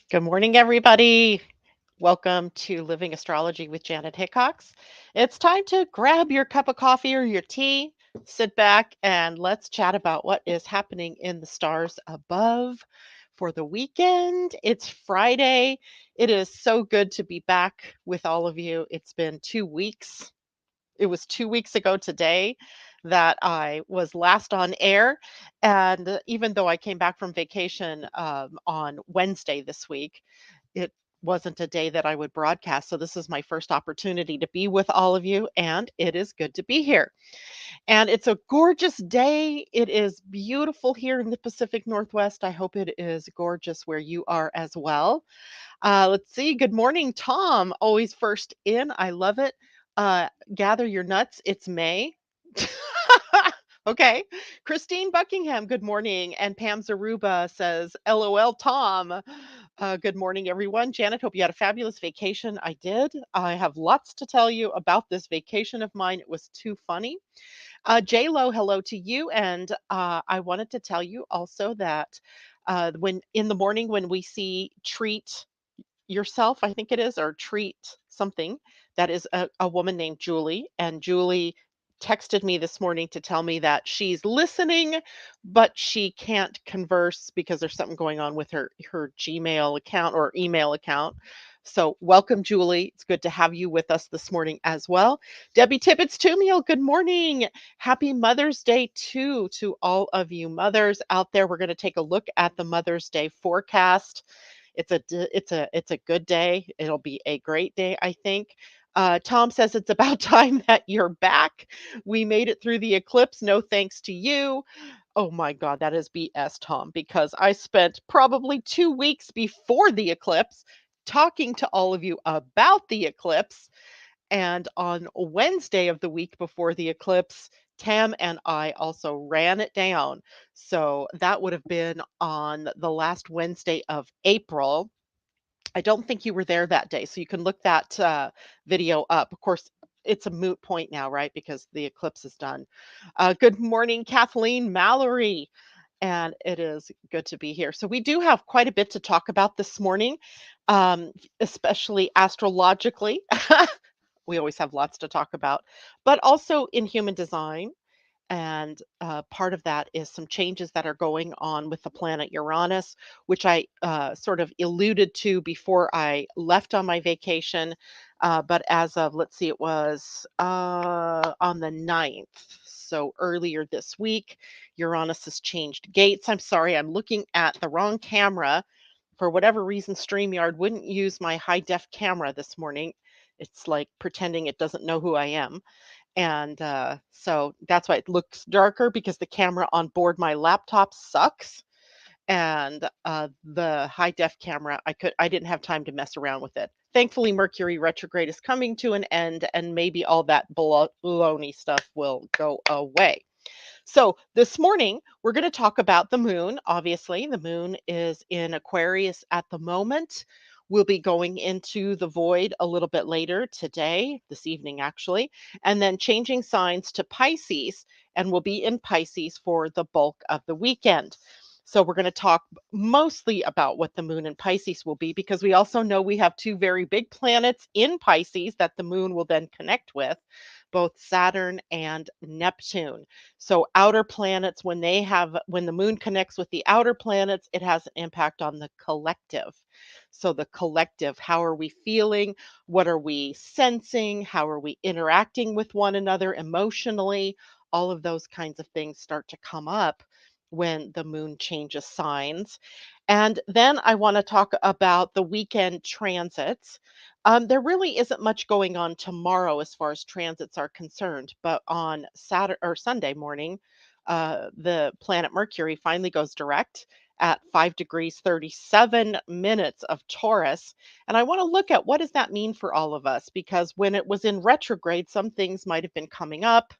Good morning, everybody. Welcome to Living Astrology with Janet Hickox. It's time to grab your cup of coffee or your tea, sit back, and let's chat about what is happening in the stars above for the weekend. It's Friday. It is so good to be back with all of you. It's been 2 weeks. It was 2 weeks ago today that I was last on air. And even though I came back from vacation on Wednesday this week, it wasn't a day that I would broadcast. So this is my first opportunity to be with all of you, and it is good to be here. And it's a gorgeous day. It is beautiful here in the Pacific Northwest. I hope it is gorgeous where you are as well. Let's see. Good morning, Tom. Always first in. I love it. Gather your nuts. It's May. Okay. Christine Buckingham, good morning. And Pam Zaruba says, LOL, Tom. Good morning, everyone. Janet, hope you had a fabulous vacation. I did. I have lots to tell you about this vacation of mine. It was too funny. J Lo, hello to you. And I wanted to tell you also that when in the morning when we see treat yourself, I think it is, or treat something. That is a woman named Julie. And Julie texted me this morning to tell me that she's listening, but she can't converse because there's something going on with her Gmail account or email account. So, welcome, Julie. It's good to have you with us this morning as well. Debbie Tippett Tumiel, good morning. Happy Mother's Day, too, to all of you mothers out there. We're going to take a look at the Mother's Day forecast. It's a good day. It'll be a great day, I think. Tom says it's about time that you're back. We made it through the eclipse. No thanks to you. Oh my God, that is BS, Tom, because I spent probably 2 weeks before the eclipse talking to all of you about the eclipse. And on Wednesday of the week before the eclipse, Tam and I also ran it down. So that would have been on the last Wednesday of April. I don't think you were there that day, so you can look that video up. Of course, it's a moot point now, right? Because the eclipse is done. Good morning, Kathleen Mallory. And it is good to be here. So, we do have quite a bit to talk about this morning, especially astrologically. We always have lots to talk about, but also in human design. And part of that is some changes that are going on with the planet Uranus, which I sort of alluded to before I left on my vacation. But as of, let's see, it was on the 9th. So earlier this week, Uranus has changed gates. I'm sorry, I'm looking at the wrong camera. For whatever reason, StreamYard wouldn't use my high def camera this morning. It's like pretending it doesn't know who I am. And so that's why it looks darker because the camera on board my laptop sucks. And the high def camera, I didn't have time to mess around with it. Thankfully, Mercury retrograde is coming to an end, and maybe all that baloney stuff will go away. So, this morning, we're going to talk about the moon. Obviously, the moon is in Aquarius at the moment. We'll be going into the void a little bit later today, this evening actually, and then changing signs to Pisces, and we'll be in Pisces for the bulk of the weekend. So, we're going to talk mostly about what the moon in Pisces will be because we also know we have two very big planets in Pisces that the moon will then connect with, both Saturn and Neptune. So outer planets, when the moon connects with the outer planets, it has an impact on the collective. So the collective, how are we feeling? What are we sensing? How are we interacting with one another emotionally? All of those kinds of things start to come up when the moon changes signs. And then I want to talk about the weekend transits. There really isn't much going on tomorrow as far as transits are concerned, but on Saturday or Sunday morning, the planet Mercury finally goes direct at 5 degrees 37 minutes of Taurus. And I want to look at what does that mean for all of us? Because when it was in retrograde, some things might have been coming up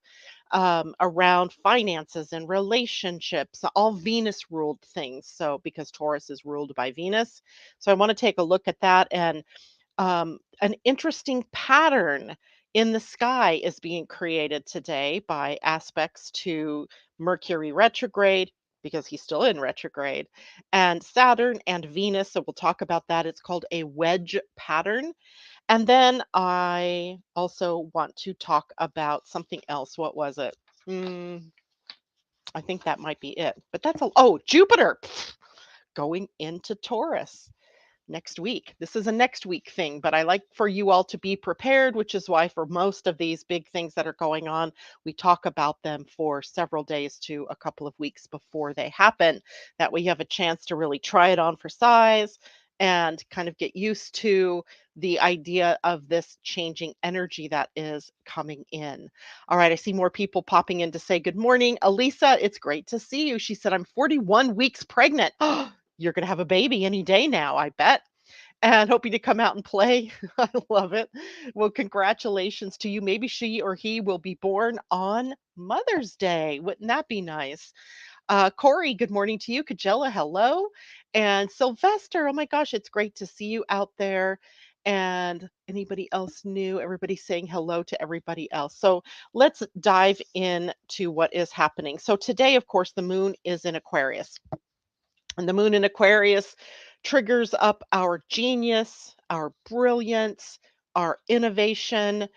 around finances and relationships, all Venus ruled things. So, because Taurus is ruled by Venus. So, I want to take a look at that. And an interesting pattern in the sky is being created today by aspects to Mercury retrograde, because he's still in retrograde, and Saturn and Venus. So we'll talk about that. It's called a wedge pattern. And then I also want to talk about something else. What was it? Mm, I think that might be it. But that's a oh, Jupiter going into Taurus next week. This is a next week thing, but I like for you all to be prepared, which is why for most of these big things that are going on, we talk about them for several days to a couple of weeks before they happen. That way you have a chance to really try it on for size and kind of get used to the idea of this changing energy that is coming in. All right, I see more people popping in to say good morning. Elisa, it's great to see you. She said, I'm 41 weeks pregnant. You're going to have a baby any day now, I bet. And hoping to come out and play. I love it. Well, congratulations to you. Maybe she or he will be born on Mother's Day. Wouldn't that be nice? Corey, good morning to you. Kajella, hello. And Sylvester, oh my gosh, it's great to see you out there. And anybody else new? Everybody saying hello to everybody else. So let's dive into what is happening. So today, of course, the moon is in Aquarius. And the moon in Aquarius triggers up our genius, our brilliance, our innovation,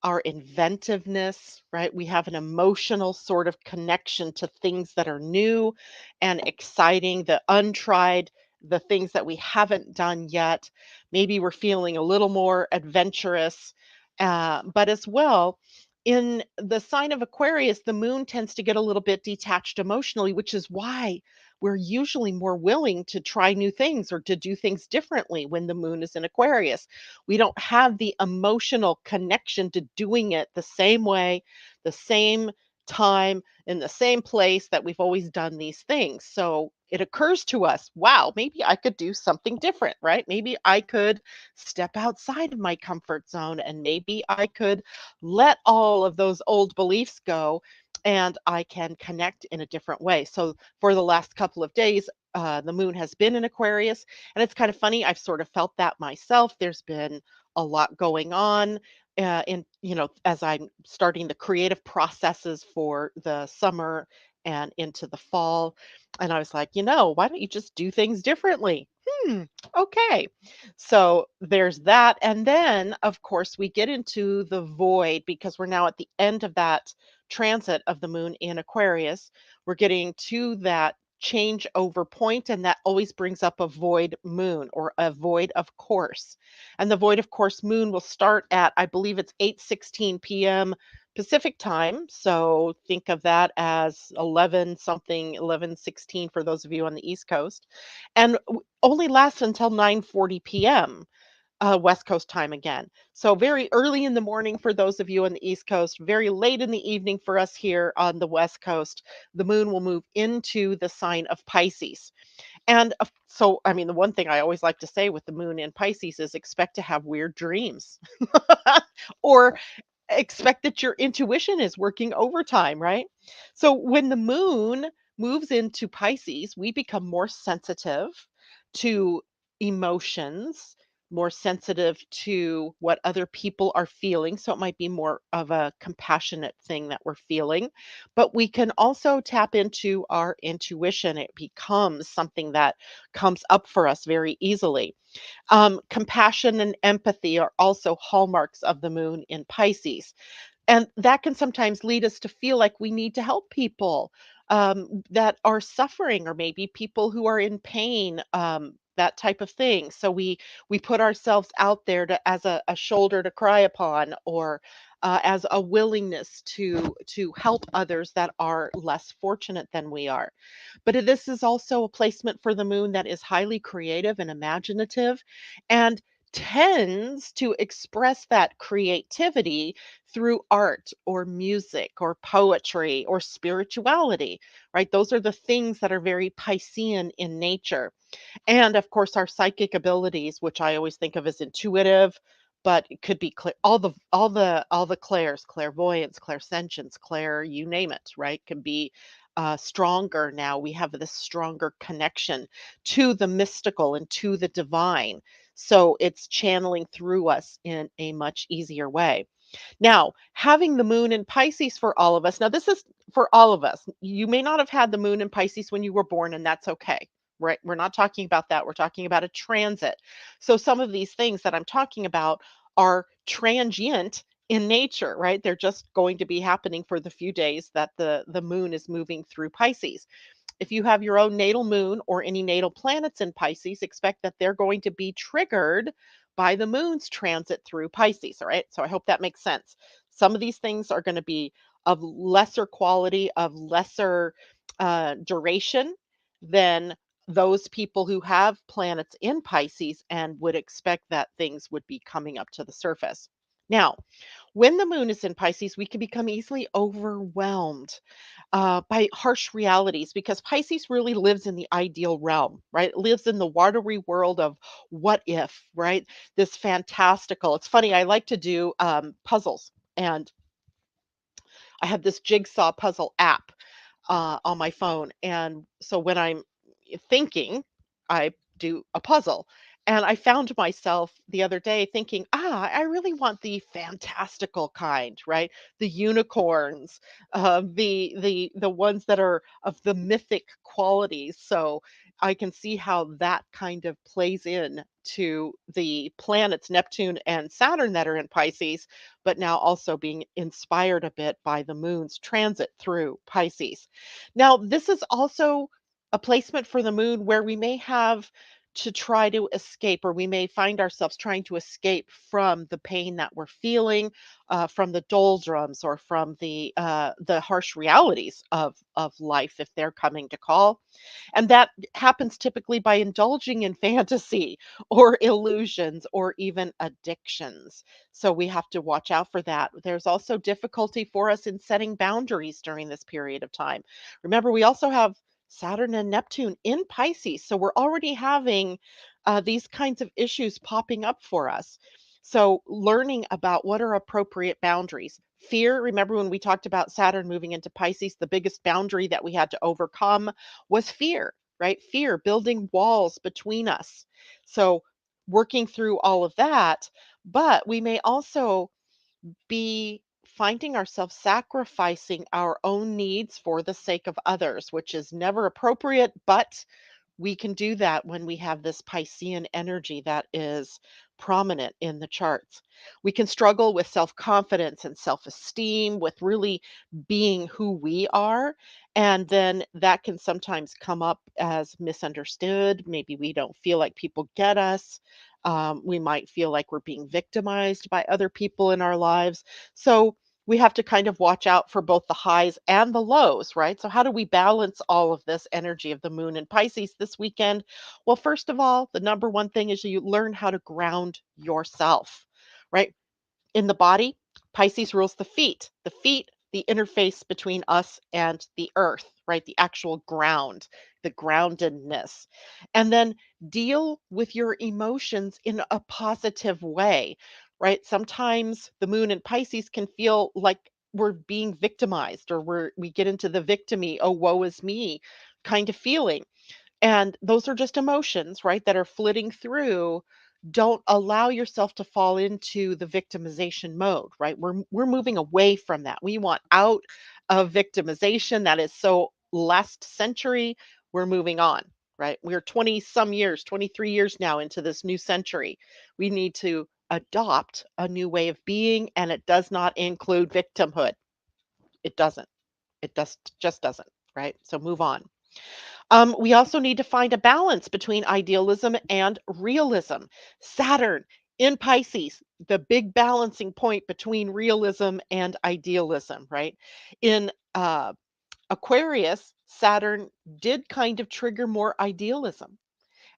our inventiveness, right? We have an emotional sort of connection to things that are new and exciting, the untried, the things that we haven't done yet. Maybe we're feeling a little more adventurous, but as well, in the sign of Aquarius, the moon tends to get a little bit detached emotionally, which is why we're usually more willing to try new things or to do things differently when the moon is in Aquarius. We don't have the emotional connection to doing it the same way, the same time, in the same place that we've always done these things. So it occurs to us, wow, maybe I could do something different, right? Maybe I could step outside of my comfort zone and maybe I could let all of those old beliefs go and I can connect in a different way. So for the last couple of days, the moon has been in Aquarius, and it's kind of funny. I've sort of felt that myself. There's been a lot going on in as I'm starting the creative processes for the summer and into the fall, and I was like, why don't you just do things differently? Hmm. Okay. So there's that, and then of course we get into the void because we're now at the end of that transit of the moon in Aquarius. We're getting to that change over point, and that always brings up a void moon or a void of course. And the void of course moon will start at, I believe it's 8:16 p.m. Pacific time. So think of that as 11 something, 11:16 for those of you on the East Coast, and only lasts until 9:40 p.m. West Coast time again. So very early in the morning for those of you on the East Coast, very late in the evening for us here on the West Coast. The moon will move into the sign of Pisces. And so, I mean, the one thing I always like to say with the moon in Pisces is expect to have weird dreams or expect that your intuition is working overtime, right? So when the moon moves into Pisces, we become more sensitive to emotions, more sensitive to what other people are feeling. So it might be more of a compassionate thing that we're feeling, but we can also tap into our intuition. It becomes something that comes up for us very easily. Compassion and empathy are also hallmarks of the moon in Pisces. And that can sometimes lead us to feel like we need to help people that are suffering, or maybe people who are in pain, that type of thing. So we put ourselves out there as a shoulder to cry upon, or as a willingness to help others that are less fortunate than we are. But this is also a placement for the moon that is highly creative and imaginative, and tends to express that creativity through art or music or poetry or spirituality, right? Those are the things that are very Piscean in nature. And of course, our psychic abilities, which I always think of as intuitive, but it could be all the clairs, clairvoyance, clairsentience, clair, you name it, right? Can be stronger now. We have this stronger connection to the mystical and to the divine. So it's channeling through us in a much easier way. Now, having the moon in Pisces for all of us, now this is for all of us. You may not have had the moon in Pisces when you were born, and that's okay, right? We're not talking about that. We're talking about a transit. So, some of these things that I'm talking about are transient in nature, right? They're just going to be happening for the few days that the moon is moving through Pisces. If you have your own natal moon or any natal planets in Pisces, expect that they're going to be triggered by the moon's transit through Pisces. All right. So I hope that makes sense. Some of these things are going to be of lesser quality, of lesser duration than those people who have planets in Pisces and would expect that things would be coming up to the surface. Now, when the moon is in Pisces, we can become easily overwhelmed by harsh realities because Pisces really lives in the ideal realm, right? It lives in the watery world of what if, right? This fantastical. It's funny, I like to do puzzles, and I have this jigsaw puzzle app on my phone. And so when I'm thinking, I do a puzzle. And I found myself the other day thinking, I really want the fantastical kind, right? The unicorns, the ones that are of the mythic qualities. So I can see how that kind of plays in to the planets Neptune and Saturn that are in Pisces, but now also being inspired a bit by the moon's transit through Pisces. Now, this is also a placement for the moon where we may have to try to escape, or we may find ourselves trying to escape from the pain that we're feeling, from the doldrums, or from the harsh realities of life if they're coming to call. And that happens typically by indulging in fantasy or illusions or even addictions. So we have to watch out for that. There's also difficulty for us in setting boundaries during this period of time. Remember, we also have Saturn and Neptune in Pisces. So we're already having these kinds of issues popping up for us. So, learning about what are appropriate boundaries. Fear, remember when we talked about Saturn moving into Pisces, the biggest boundary that we had to overcome was fear, right? Fear, building walls between us. So, working through all of that, but we may also be finding ourselves sacrificing our own needs for the sake of others, which is never appropriate, but we can do that when we have this Piscean energy that is prominent in the charts. We can struggle with self confidence and self esteem, with really being who we are. And then that can sometimes come up as misunderstood. Maybe we don't feel like people get us. We might feel like we're being victimized by other people in our lives. So, we have to kind of watch out for both the highs and the lows, right? So, how do we balance all of this energy of the moon in Pisces this weekend? Well, first of all, the number one thing is you learn how to ground yourself, right? In the body, Pisces rules the feet. The feet, the interface between us and the earth, right? The actual ground, the groundedness. And then deal with your emotions in a positive way, right? Sometimes the moon in Pisces can feel like we're being victimized, or we get into the victimy, oh woe is me kind of feeling. And those are just emotions, right, that are flitting through. Don't allow yourself to fall into the victimization mode, right? We're moving away from that. We want out of victimization. That is so last century. We're moving on, right? We're 20 some years, 23 years now into this new century. We need to adopt a new way of being, and it does not include victimhood. It doesn't. It just doesn't, right? So move on. We also need to find a balance between idealism and realism. Saturn in Pisces, the big balancing point between realism and idealism, right? In Aquarius, Saturn did kind of trigger more idealism.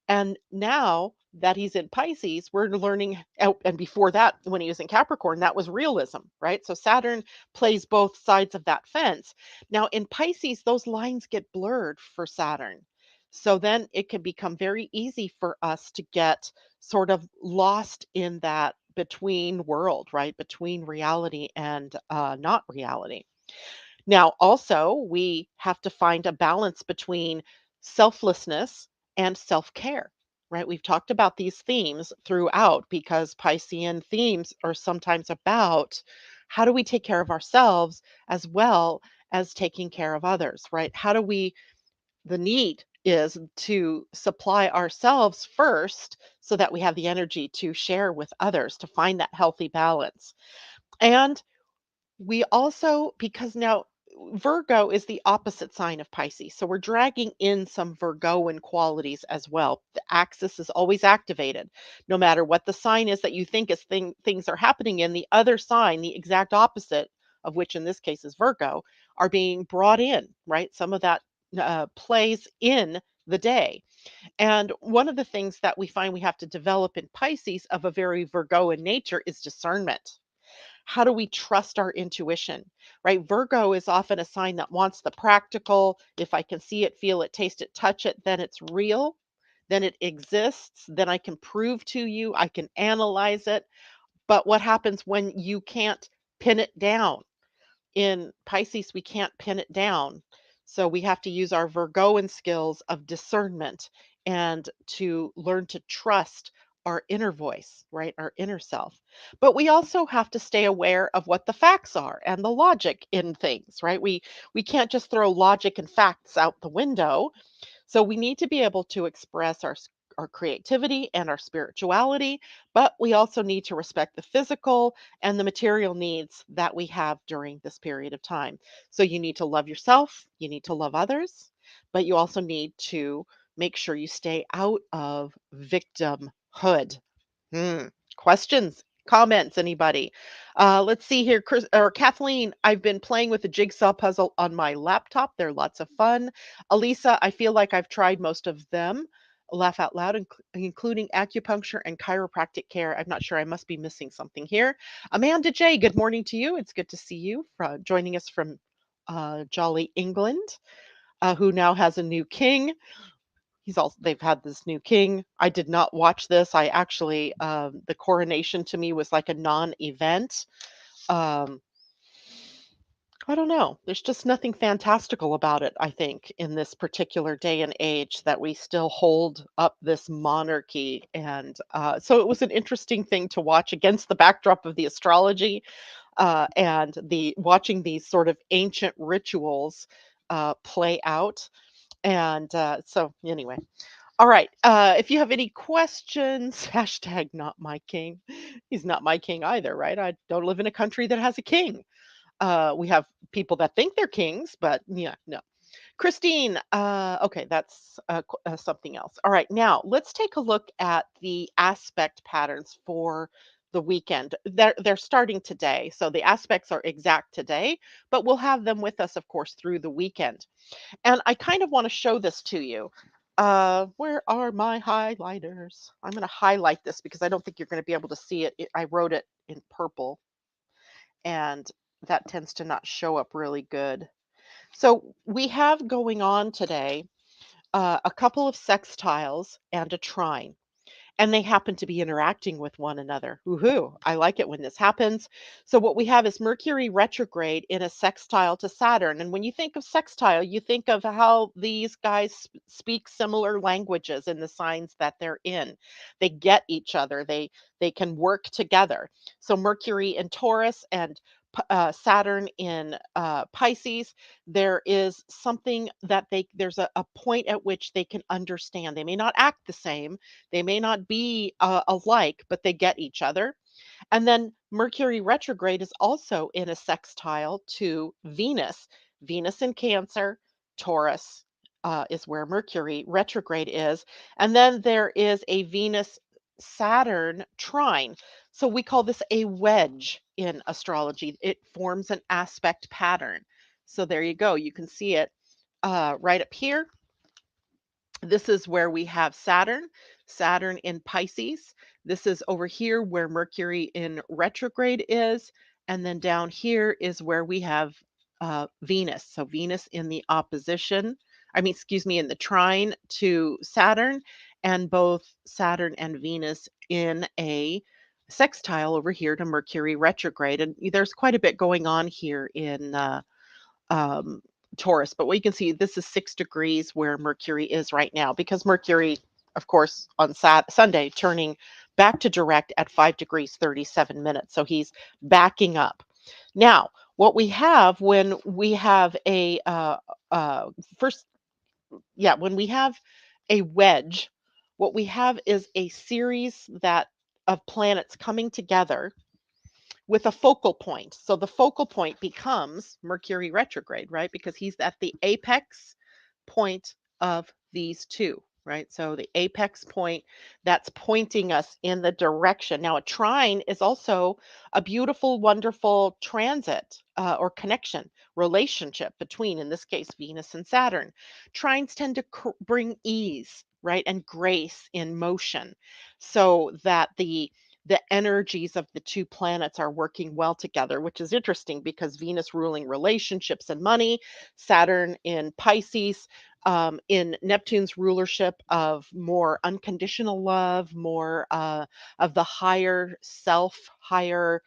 And now that he's in Pisces, we're learning, oh, and before that, when he was in Capricorn, that was realism, right? So Saturn plays both sides of that fence. Now in Pisces, those lines get blurred for Saturn. So then it can become very easy for us to get sort of lost in that between world, right? Between reality and not reality. Now, also, we have to find a balance between selflessness and self care. right? We've talked about these themes throughout because Piscean themes are sometimes about how do we take care of ourselves as well as taking care of others, right? How do we, the need is to supply ourselves first so that we have the energy to share with others to find that healthy balance. And we also, because now Virgo is the opposite sign of Pisces. So we're dragging in some Virgoan qualities as well. The axis is always activated. No matter what the sign is that you think is things are happening in, the other sign, the exact opposite of which in this case is Virgo, are being brought in, right? Some of that plays in the day. And one of the things that we find we have to develop in Pisces of a very Virgoan nature is discernment. How do we trust our intuition, right? Virgo is often a sign that wants the practical. If I can see it, feel it, taste it, touch it, then it's real, then it exists, then I can prove to you, I can analyze it. But what happens when you can't pin it down? In Pisces, we can't pin it down. So we have to use our Virgoan skills of discernment and to learn to trust our inner voice, right? Our inner self. But we also have to stay aware of what the facts are and the logic in things, right? We can't just throw logic and facts out the window. So we need to be able to express our creativity and our spirituality, but we also need to respect the physical and the material needs that we have during this period of time. So you need to love yourself, you need to love others, but you also need to make sure you stay out of victimhood. Hmm. Questions, comments, anybody? Let's see here. Chris or Kathleen, I've been playing with the jigsaw puzzle on my laptop. They're lots of fun. Elisa, I feel like I've tried most of them. Laugh out loud, including acupuncture and chiropractic care. I'm not sure. I must be missing something here. Amanda J, good morning to you. It's good to see you joining us from jolly England, who now has a new king. They've had this new king. I did not watch this. I actually the coronation to me was like a non-event. Um, I don't know. There's just nothing fantastical about it, I think, in this particular day and age that we still hold up this monarchy. And so it was an interesting thing to watch against the backdrop of the astrology and the watching these sort of ancient rituals play out. And so anyway, all right. If you have any questions, hashtag not my king. He's not my king either, right? I don't live in a country that has a king. We have people that think they're kings, but yeah, no. Christine, okay, that's something else. All right, now let's take a look at the aspect patterns for the weekend. They're starting today, so the aspects are exact today, but we'll have them with us, of course, through the weekend. And I kind of want to show this to you. Where are my highlighters? I'm going to highlight this because I don't think you're going to be able to see it. I wrote it in purple, and that tends to not show up really good. So we have going on today a couple of sextiles and a trine, and they happen to be interacting with one another. Woohoo! I like it when this happens. So what we have is Mercury retrograde in a sextile to Saturn. And when you think of sextile, you think of how these guys speak similar languages in the signs that they're in. They get each other. They can work together. So Mercury in Taurus and Saturn in Pisces, there is something that there's a point at which they can understand. They may not act the same, they may not be alike, but they get each other. And then Mercury retrograde is also in a sextile to Venus. Venus in Cancer, Taurus is where Mercury retrograde is. And then there is a Venus Saturn trine. So we call this a wedge in astrology. It forms an aspect pattern. So there you go. You can see it right up here. This is where we have Saturn in Pisces. This is over here where Mercury in retrograde is. And then down here is where we have Venus. So Venus in the opposition, excuse me, in the trine to Saturn, and both Saturn and Venus in a sextile over here to Mercury retrograde. And there's quite a bit going on here in um, Taurus. But what you can see, this is 6 degrees where Mercury is right now because Mercury of course, on Sunday, turning back to direct at 5 degrees 37 minutes. So he's backing up. Now, what we have when we have a first, yeah, when we have a wedge, what we have is a series that of planets coming together with a focal point. So the focal point becomes Mercury retrograde, right? Because he's at the apex point of these two, right? So the apex point that's pointing us in the direction. Now, a trine is also a beautiful, wonderful transit or connection, relationship between, in this case, Venus and Saturn. Trines tend to bring ease, right, and grace in motion, so that the energies of the two planets are working well together, which is interesting because Venus ruling relationships and money, Saturn in Pisces, in Neptune's rulership of more unconditional love, more of the higher self, higher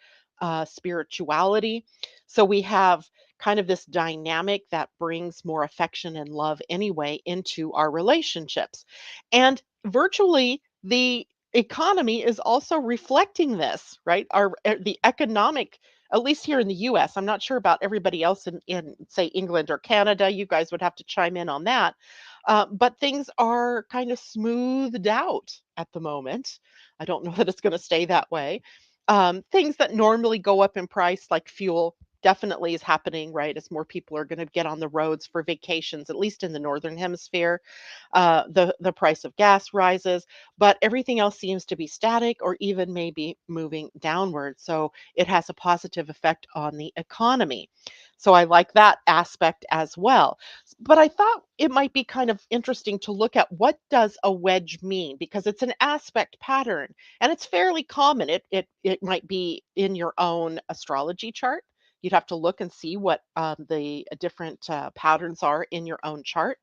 spirituality. So we have kind of this dynamic that brings more affection and love anyway into our relationships. And virtually the economy is also reflecting this, right? The economic, at least here in the US. I'm not sure about everybody else in say England or Canada. You guys would have to chime in on that. But things are kind of smoothed out at the moment. I don't know that it's going to stay that way. Things that normally go up in price, like fuel, definitely is happening, right? As more people are going to get on the roads for vacations, at least in the northern hemisphere. The price of gas rises, but everything else seems to be static or even maybe moving downward. So it has a positive effect on the economy. So I like that aspect as well. But I thought it might be kind of interesting to look at what does a wedge mean, because it's an aspect pattern and it's fairly common. It might be in your own astrology chart. You'd have to look and see what the different patterns are in your own chart.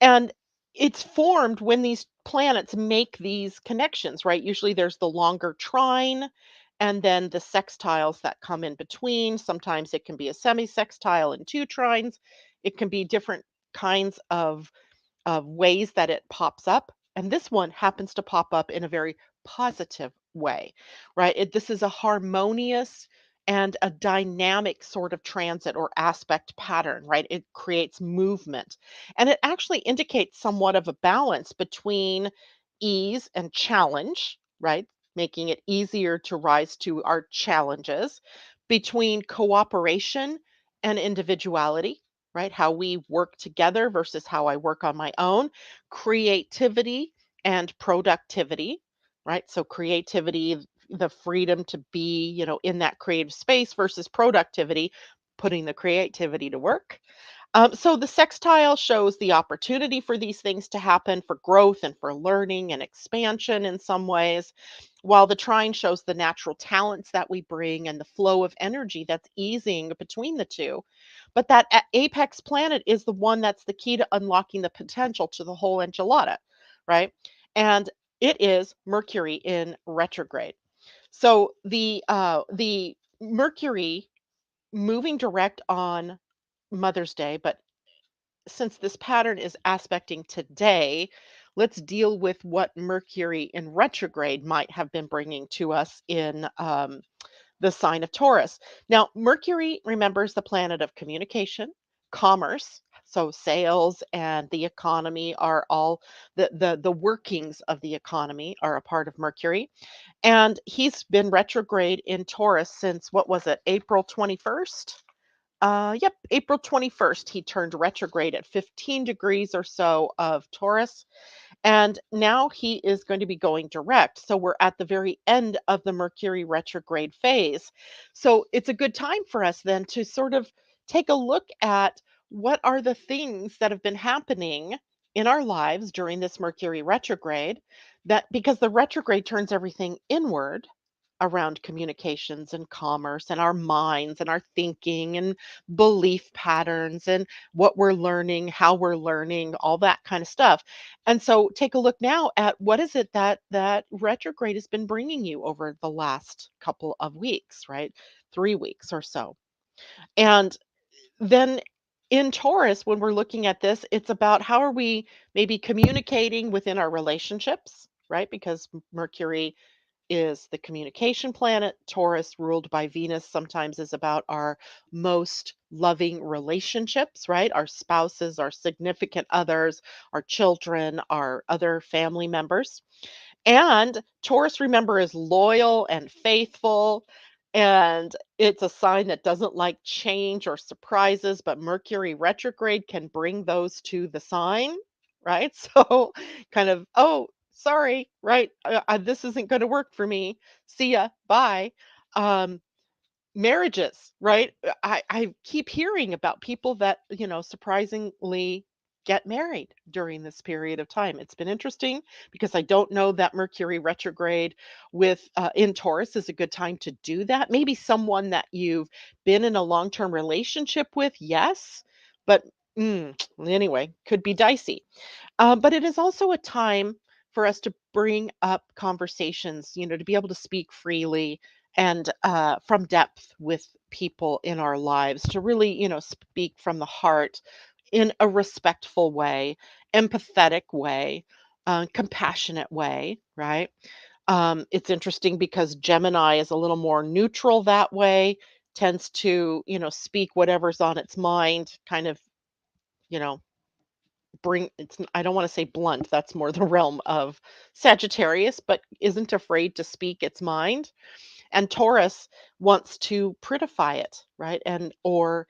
And it's formed when these planets make these connections, right? Usually there's the longer trine and then the sextiles that come in between. Sometimes it can be a semi-sextile and two trines. It can be different kinds of ways that it pops up. And this one happens to pop up in a very positive way, right? This is a harmonious and a dynamic sort of transit or aspect pattern, right? It creates movement. And it actually indicates somewhat of a balance between ease and challenge, right? Making it easier to rise to our challenges, between cooperation and individuality, right? How we work together versus how I work on my own, creativity and productivity, right? So creativity, the freedom to be, in that creative space versus productivity, putting the creativity to work. So the sextile shows the opportunity for these things to happen for growth and for learning and expansion in some ways, while the trine shows the natural talents that we bring and the flow of energy that's easing between the two. But that apex planet is the one that's the key to unlocking the potential to the whole enchilada, right? And it is Mercury in retrograde. So the Mercury moving direct on Mother's Day, but since this pattern is aspecting today, let's deal with what Mercury in retrograde might have been bringing to us in the sign of Taurus. Now, Mercury remembers the planet of communication, commerce. So sales and the economy are all the workings of the economy are a part of Mercury. And he's been retrograde in Taurus since, what was it, April 21st? Yep, April 21st, he turned retrograde at 15 degrees or so of Taurus. And now he is going to be going direct. So we're at the very end of the Mercury retrograde phase. So it's a good time for us then to sort of take a look at what are the things that have been happening in our lives during this Mercury retrograde, that because the retrograde turns everything inward around communications and commerce and our minds and our thinking and belief patterns and what we're learning, how we're learning, all that kind of stuff. And so take a look now at what is it that retrograde has been bringing you over the last couple of weeks, right? 3 weeks or so. And then In Taurus, when we're looking at this, it's about how are we maybe communicating within our relationships, right? Because Mercury is the communication planet. Taurus, ruled by Venus, sometimes is about our most loving relationships, right? Our spouses, our significant others, our children, our other family members. And Taurus, remember, is loyal and faithful. And it's a sign that doesn't like change or surprises, but Mercury retrograde can bring those to the sign, right? So, kind of, oh, sorry, right? This isn't going to work for me. See ya. Bye. Um, Marriages, right? I keep hearing about people that, surprisingly get married during this period of time. It's been interesting because I don't know that Mercury retrograde with in Taurus is a good time to do that. Maybe someone that you've been in a long-term relationship with, yes, but anyway, could be dicey. But it is also a time for us to bring up conversations, to be able to speak freely and from depth with people in our lives, to really, speak from the heart in a respectful way, empathetic way, compassionate way, right? It's interesting because Gemini is a little more neutral that way, tends to, speak whatever's on its mind, kind of, you know, I don't want to say blunt, that's more the realm of Sagittarius, but isn't afraid to speak its mind. And Taurus wants to prettify it, right? And or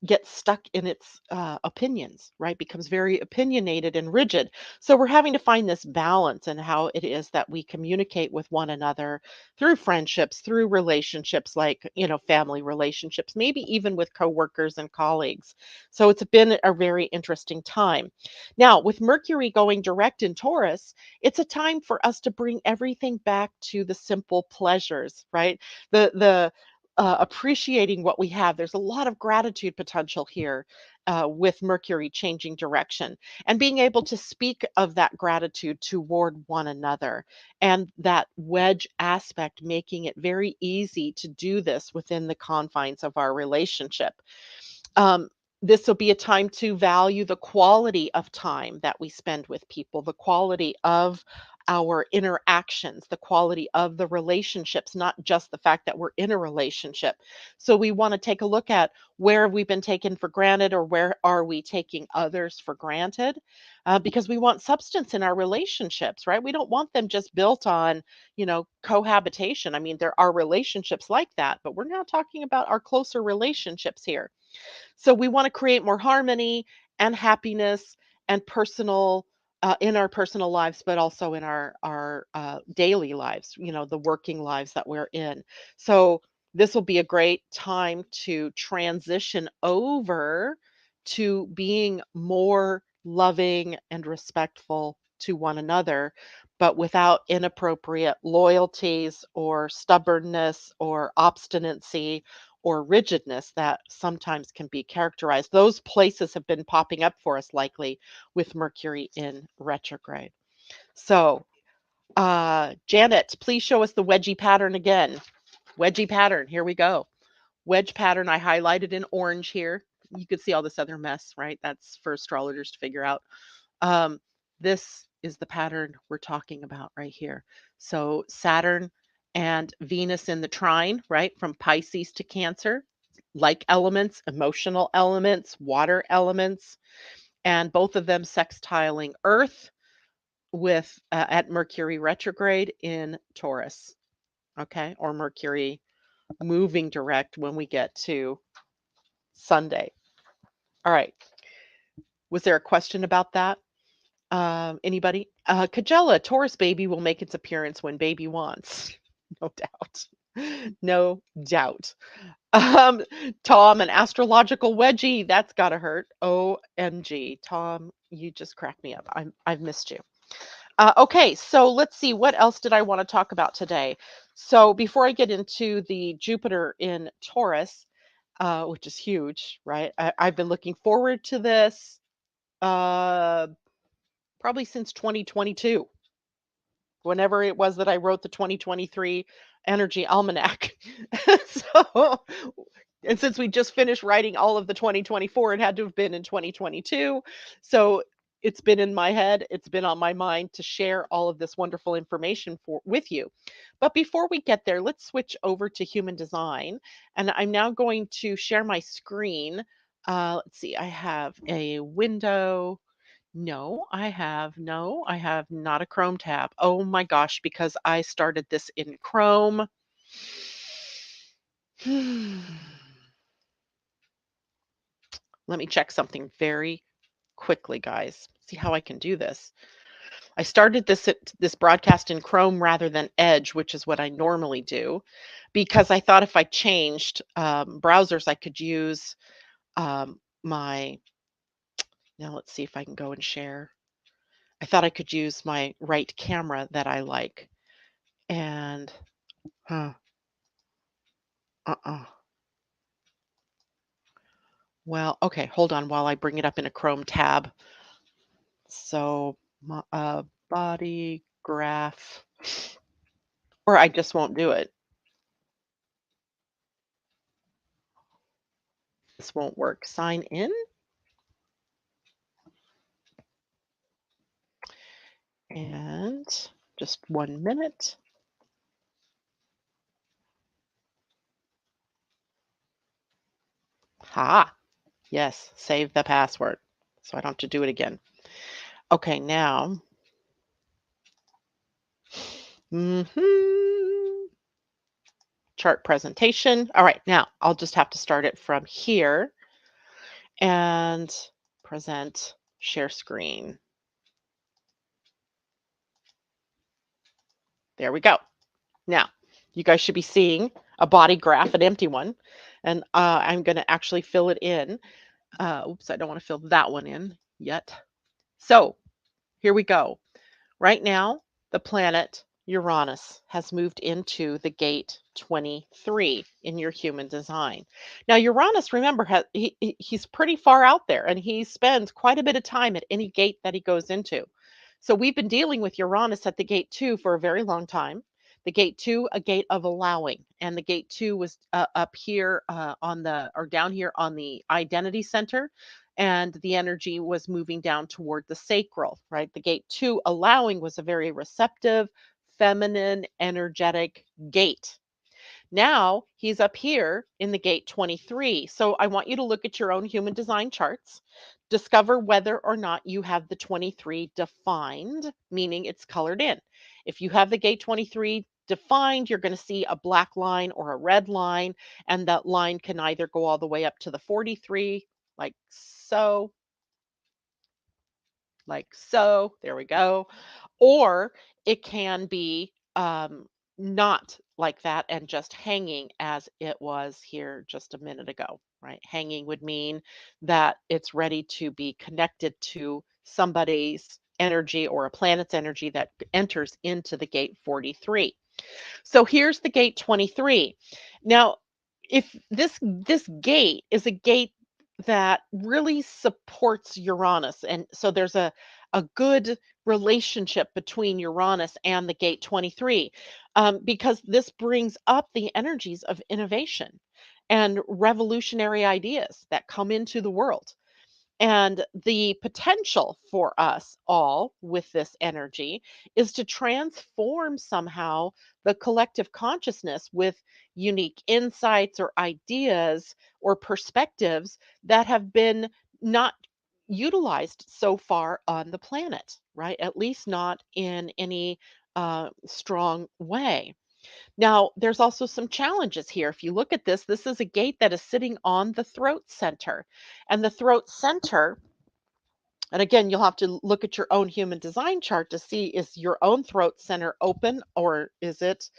gets stuck in its opinions, right? Becomes very opinionated and rigid. So we're having to find this balance in how it is that we communicate with one another through friendships, through relationships like, family relationships, maybe even with coworkers and colleagues. So it's been a very interesting time. Now, with Mercury going direct in Taurus, it's a time for us to bring everything back to the simple pleasures, right? The appreciating what we have. There's a lot of gratitude potential here with Mercury changing direction and being able to speak of that gratitude toward one another. And that wedge aspect, making it very easy to do this within the confines of our relationship. Um, this will be a time to value the quality of time that we spend with people, the quality of our interactions, the quality of the relationships, not just the fact that we're in a relationship. So we want to take a look at where have we been taken for granted or where are we taking others for granted? Because we want substance in our relationships, right? We don't want them just built on, cohabitation. I mean, there are relationships like that, but we're now talking about our closer relationships here. So we want to create more harmony and happiness and personal in our personal lives, but also in our daily lives. The working lives that we're in. So this will be a great time to transition over to being more loving and respectful to one another, but without inappropriate loyalties or stubbornness or obstinacy or rigidness that sometimes can be characterized. Those places have been popping up for us likely with Mercury in retrograde. So, Janet, please show us the wedgie pattern again. Wedgie pattern, here we go. Wedge pattern, I highlighted in orange here. You could see all this other mess, right? That's for astrologers to figure out. Um, this is the pattern we're talking about right here. So Saturn and Venus in the trine, right? From Pisces to Cancer, like elements, emotional elements, water elements, and both of them sextiling Earth with at Mercury retrograde in Taurus, okay? Or Mercury moving direct when we get to Sunday. All right. Was there a question about that? Anybody? Kajella, Taurus baby will make its appearance when baby wants. No doubt. No doubt. Um, Tom, an astrological wedgie, that's gotta hurt. OMG. Tom, you just cracked me up. I've missed you. Okay, so let's see. What else did I want to talk about today? So before I get into the Jupiter in Taurus, which is huge, right? I've been looking forward to this. Uh, Probably since 2022, whenever it was that I wrote the 2023 Energy Almanac. So And since we just finished writing all of the 2024, it had to have been in 2022. So it's been in my head, it's been on my mind to share all of this wonderful information with you. But before we get there, let's switch over to human design. And I'm now going to share my screen. Let's see, I have a window. No, I have not a Chrome tab. Oh my gosh, because I started this in Chrome. Let me check something very quickly, guys. See how I can do this. I started this broadcast in Chrome rather than Edge, which is what I normally do, because I thought if I changed browsers, I could use my. Now let's see if I can go and share. I thought I could use my right camera that I like, and huh, uh-uh. Well, okay, hold on while I bring it up in a Chrome tab. So, body graph, or I just won't do it. This won't work. Sign in, and just 1 minute. Ha! Yes, save the password so I don't have to do it again. Okay, now. Mhm. Chart presentation. All right, now I'll just have to start it from here and present, share screen. There we go. Now, you guys should be seeing a body graph, an empty one, and I'm going to actually fill it in. Oops, I don't want to fill that one in yet. So here we go. Right now, the planet Uranus has moved into the gate 23 in your human design. Now, Uranus, remember, he's pretty far out there and he spends quite a bit of time at any gate that he goes into. So we've been dealing with Uranus at the gate 2 for a very long time. The gate 2, a gate of allowing, and the gate 2 was up here on the or down here on the identity center, and the energy was moving down toward the sacral, right? The gate 2 allowing was a very receptive, feminine, energetic gate. Now he's up here in the gate 23. So I want you to look at your own human design charts, discover whether or not you have the 23 defined, meaning it's colored in. If you have the gate 23 defined, you're going to see a black line or a red line, and that line can either go all the way up to the 43, like so, like so. There we go. Or it can be not like that and just hanging as it was here just a minute ago, right? Hanging would mean that it's ready to be connected to somebody's energy or a planet's energy that enters into the gate 43. So here's the gate 23. Now, if this gate is a gate that really supports Uranus, and so there's a good relationship between Uranus and the gate 23, because this brings up the energies of innovation and revolutionary ideas that come into the world. And the potential for us all with this energy is to transform somehow the collective consciousness with unique insights or ideas or perspectives that have been not utilized so far on the planet, right? At least not in any strong way. Now, there's also some challenges here. If you look at this, this is a gate that is sitting on the throat center. And the throat center, and again, you'll have to look at your own human design chart to see, is your own throat center open or is it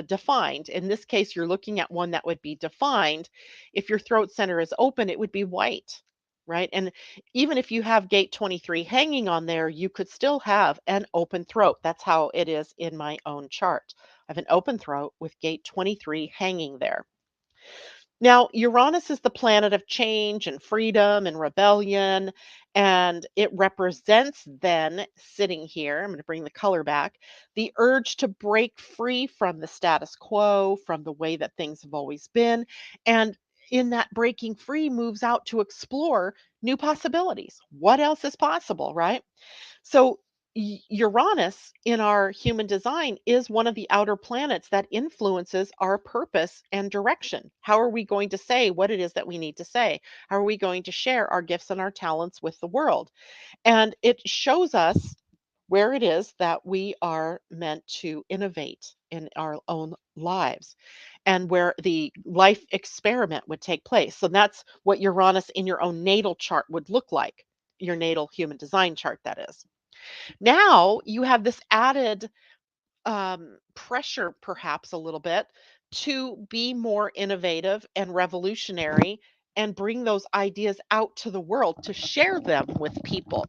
defined? In this case, you're looking at one that would be defined. If your throat center is open, it would be white, right? And even if you have gate 23 hanging on there, you could still have an open throat. That's how it is in my own chart. I have an open throat with gate 23 hanging there. Now, Uranus is the planet of change and freedom and rebellion, and it represents then sitting here. I'm going to bring the color back, the urge to break free from the status quo, from the way that things have always been. And in that breaking free moves out to explore new possibilities. What else is possible, right? So, Uranus in our human design is one of the outer planets that influences our purpose and direction. How are we going to say what it is that we need to say? How are we going to share our gifts and our talents with the world? And it shows us where it is that we are meant to innovate in our own lives and where the life experiment would take place. So that's what Uranus in your own natal chart would look like, your natal human design chart, that is. Now you have this added pressure, perhaps a little bit, to be more innovative and revolutionary and bring those ideas out to the world to share them with people.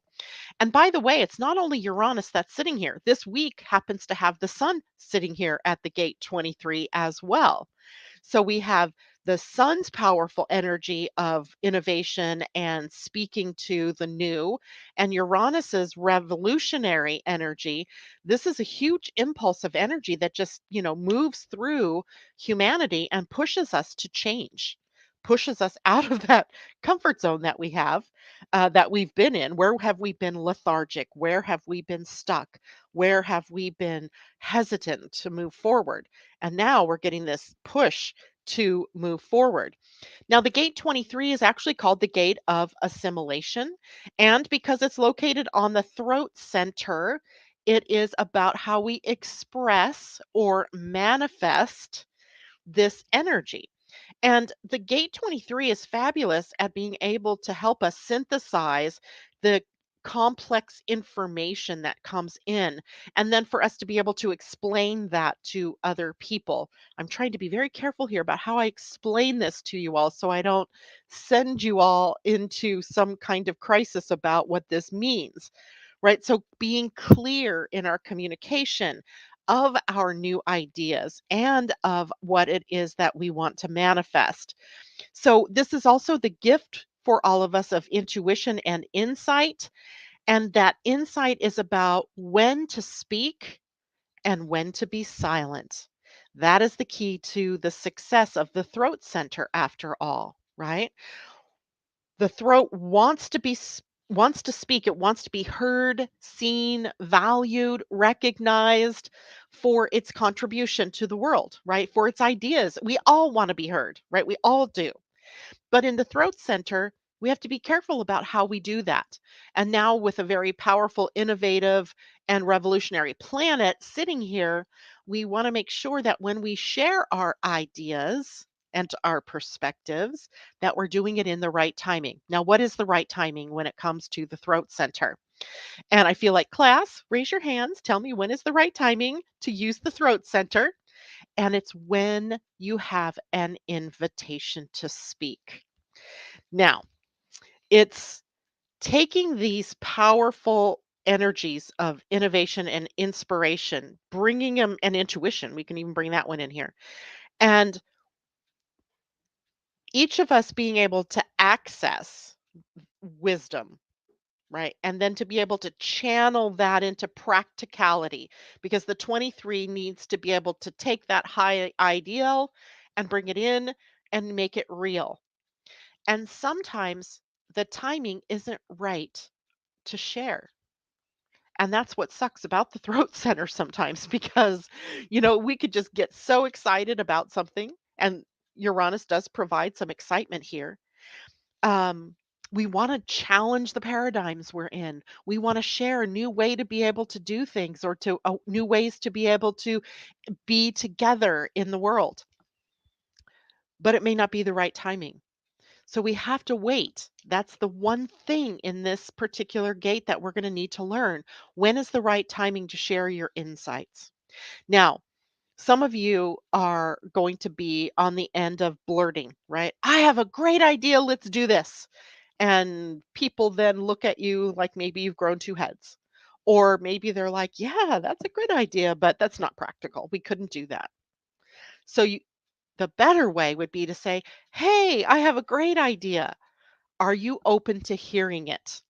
And by the way, it's not only Uranus that's sitting here. This week happens to have the sun sitting here at the gate 23 as well. So we have the sun's powerful energy of innovation and speaking to the new, and Uranus's revolutionary energy. This is a huge impulse of energy that just, moves through humanity and pushes us to change, pushes us out of that comfort zone that we have, that we've been in. Where have we been lethargic? Where have we been stuck? Where have we been hesitant to move forward? And now we're getting this push to move forward. Now, the gate 23 is actually called the gate of assimilation. And because it's located on the throat center, it is about how we express or manifest this energy. And the gate 23 is fabulous at being able to help us synthesize the complex information that comes in, and then for us to be able to explain that to other people. I'm trying to be very careful here about how I explain this to you all so I don't send you all into some kind of crisis about what this means, right? So being clear in our communication of our new ideas and of what it is that we want to manifest. So this is also the gift for all of us of intuition and insight. And that insight is about when to speak and when to be silent. That is the key to the success of the throat center, after all, right? The throat wants to speak, it wants to be heard, seen, valued, recognized for its contribution to the world, right? For its ideas. We all want to be heard, right? We all do. But in the throat center, we have to be careful about how we do that. And now, with a very powerful, innovative, and revolutionary planet sitting here, we want to make sure that when we share our ideas and our perspectives, that we're doing it in the right timing. Now, what is the right timing when it comes to the throat center? And I feel like, class, raise your hands. Tell me, when is the right timing to use the throat center? And it's when you have an invitation to speak. Now, it's taking these powerful energies of innovation and inspiration, bringing them, and intuition, we can even bring that one in here, and each of us being able to access wisdom, right? And then to be able to channel that into practicality, because the 23 needs to be able to take that high ideal and bring it in and make it real. And sometimes the timing isn't right to share. And that's what sucks about the throat center sometimes, because, we could just get so excited about something, and Uranus does provide some excitement here. Um, we want to challenge the paradigms we're in. We want to share a new way to be able to do things, or to new ways to be able to be together in the world. But it may not be the right timing. So we have to wait. That's the one thing in this particular gate that we're going to need to learn. When is the right timing to share your insights? Now, some of you are going to be on the end of blurting, right? I have a great idea. Let's do this. And people then look at you like maybe you've grown two heads. Or maybe they're like, yeah, that's a good idea, but that's not practical. We couldn't do that. So the better way would be to say, hey, I have a great idea. Are you open to hearing it?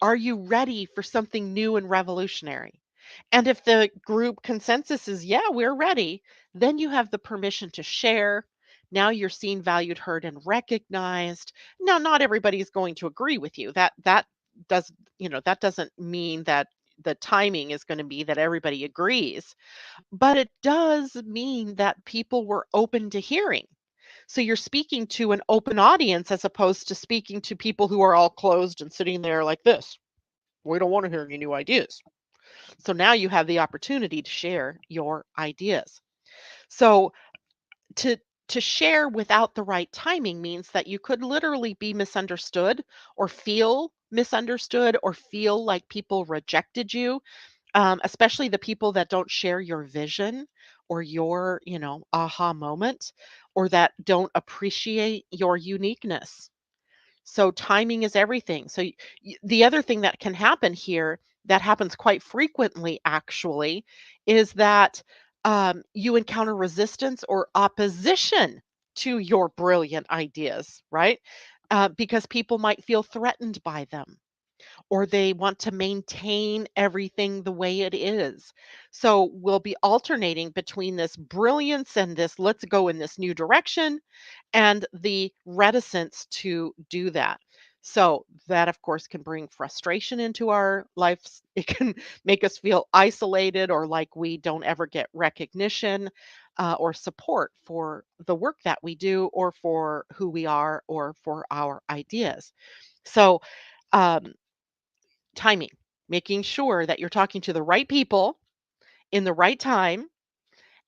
Are you ready for something new and revolutionary? And if the group consensus is, yeah, we're ready, then you have the permission to share, Now you're seen, valued, heard, and recognized. Now, not everybody is going to agree with you. That does, that doesn't mean that the timing is going to be that everybody agrees, but it does mean that people were open to hearing. So you're speaking to an open audience as opposed to speaking to people who are all closed and sitting there like this. We don't want to hear any new ideas. So now you have the opportunity to share your ideas. So to to share without the right timing means that you could literally be misunderstood or feel misunderstood or feel like people rejected you, especially the people that don't share your vision or your, aha moment, or that don't appreciate your uniqueness. So timing is everything. So the other thing that can happen here, that happens quite frequently actually, is that you encounter resistance or opposition to your brilliant ideas, right? Because people might feel threatened by them, or they want to maintain everything the way it is. So we'll be alternating between this brilliance and this let's go in this new direction and the reticence to do that. So that, of course, can bring frustration into our lives. It can make us feel isolated or like we don't ever get recognition or support for the work that we do or for who we are or for our ideas. So, um, timing, making sure that you're talking to the right people in the right time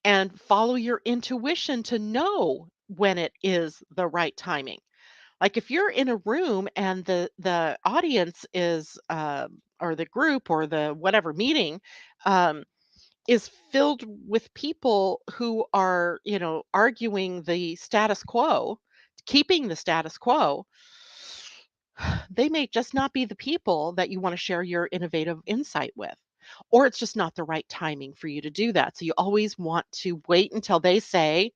and follow your intuition to know when it is the right timing. Like if you're in a room and the audience is or the group or the whatever meeting um, is filled with people who are, arguing the status quo, keeping the status quo, they may just not be the people that you want to share your innovative insight with. Or it's just not the right timing for you to do that. So you always want to wait until they say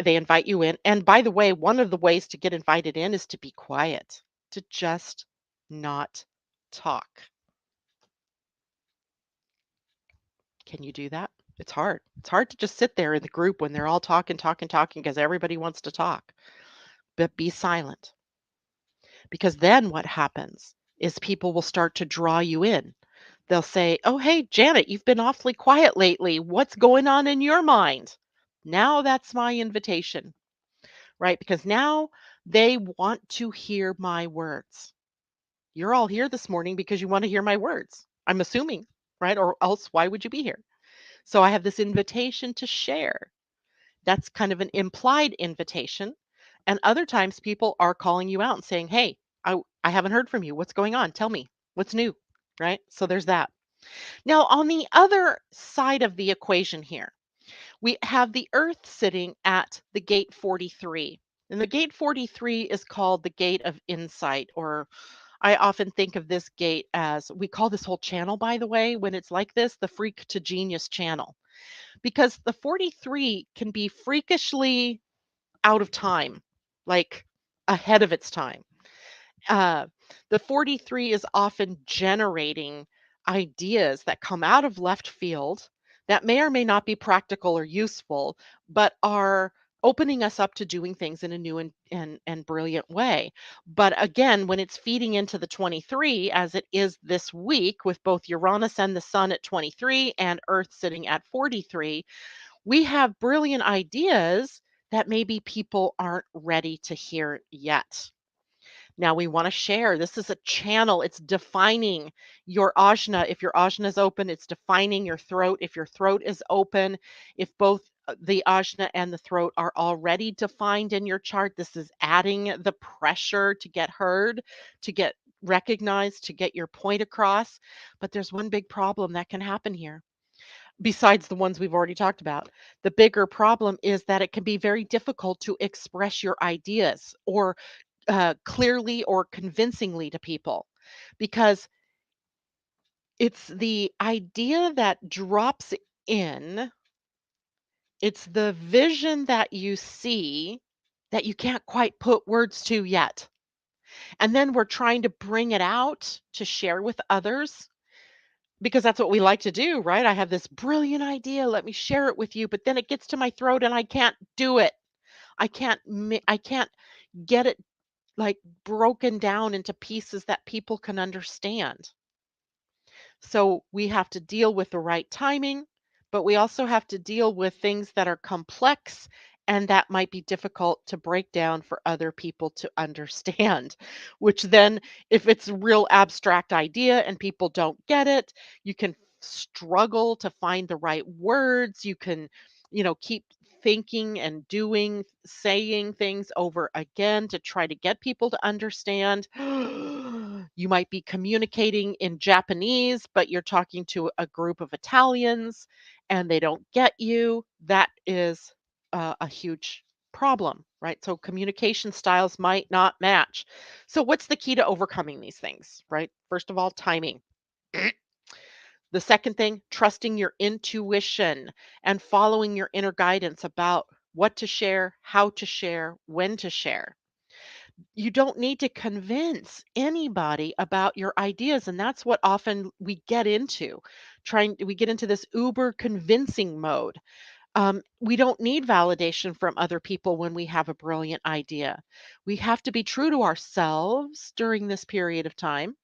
they invite you in. And by the way, one of the ways to get invited in is to be quiet, to just not talk. Can you do that? It's hard. It's hard to just sit there in the group when they're all talking, talking, talking because everybody wants to talk. But be silent, because then what happens is people will start to draw you in. They'll say, "Oh, hey, Janet, you've been awfully quiet lately. What's going on in your mind?" Now that's my invitation, right? Because now they want to hear my words. You're all here this morning because you want to hear my words. I'm assuming, right? Or else why would you be here? So I have this invitation to share. That's kind of an implied invitation. And other times people are calling you out and saying, "Hey, I haven't heard from you. What's going on? Tell me. What's new?" Right? So there's that. Now, on the other side of the equation here, we have the Earth sitting at the gate 43. And the gate 43 is called the gate of insight, or I often think of this gate as, we call this whole channel, by the way, when it's like this, the freak to genius channel, because the 43 can be freakishly out of time, like ahead of its time. Uh, the 43 is often generating ideas that come out of left field that may or may not be practical or useful, but are opening us up to doing things in a new and brilliant way. But again, when it's feeding into the 23, as it is this week with both Uranus and the Sun at 23 and Earth sitting at 43, we have brilliant ideas that maybe people aren't ready to hear yet. Now we want to share. This is a channel. It's defining your ajna. If your ajna is open, it's defining your throat. If your throat is open, if both the ajna and the throat are already defined in your chart, this is adding the pressure to get heard, to get recognized, to get your point across. But there's one big problem that can happen here. Besides the ones we've already talked about, the bigger problem is that it can be very difficult to express your ideas or clearly or convincingly to people, because it's the idea that drops in, it's the vision that you see that you can't quite put words to yet. And then we're trying to bring it out to share with others because that's what we like to do, right? I have this brilliant idea. Let me share it with you. But then it gets to my throat and I can't do it. I can't get it like broken down into pieces that people can understand. So we have to deal with the right timing, but we also have to deal with things that are complex and that might be difficult to break down for other people to understand. Which then, if it's a real abstract idea and people don't get it, you can struggle to find the right words. You can, keep thinking and doing, saying things over again to try to get people to understand. You might be communicating in Japanese, but you're talking to a group of Italians and they don't get you. That is a huge problem, right? So communication styles might not match. So, what's the key to overcoming these things, right? First of all, timing. The second thing, trusting your intuition and following your inner guidance about what to share, how to share, when to share. You don't need to convince anybody about your ideas, and that's what often we get into. We get into this uber convincing mode. We don't need validation from other people when we have a brilliant idea. We have to be true to ourselves during this period of time,